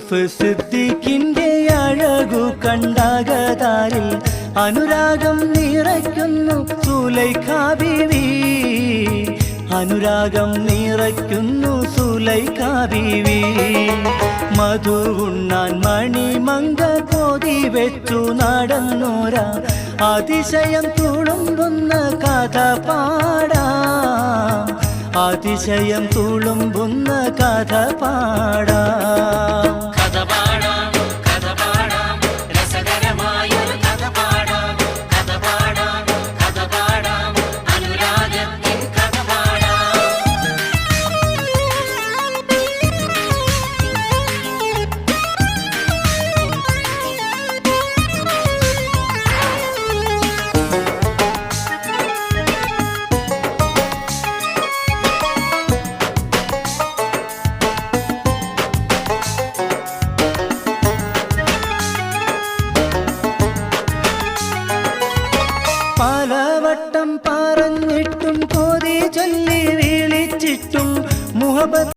യൂസുഫ് സിദ്ദീഖിന്റെ അഴകു കണ്ടാകതാരിൽ അനുരാഗം നിറയ്ക്കുന്നു സുലൈഖ ബീവി. അനുരാഗം നിറയ്ക്കുന്നു സുലൈഖ ബീവി. മധു ഉണ്ണാൻ മണിമങ്ക കൊതി വെച്ചു നടന്നോര അതിശയം തുളുമ്പുന്ന കഥ പാടാം. അതിശയം തുളുമ്പുന്ന കഥ പാടാം. പലവട്ടം പറഞ്ഞിട്ടും കൊതി ചൊല്ലി വിളിച്ചിട്ടും മുഹബത്ത്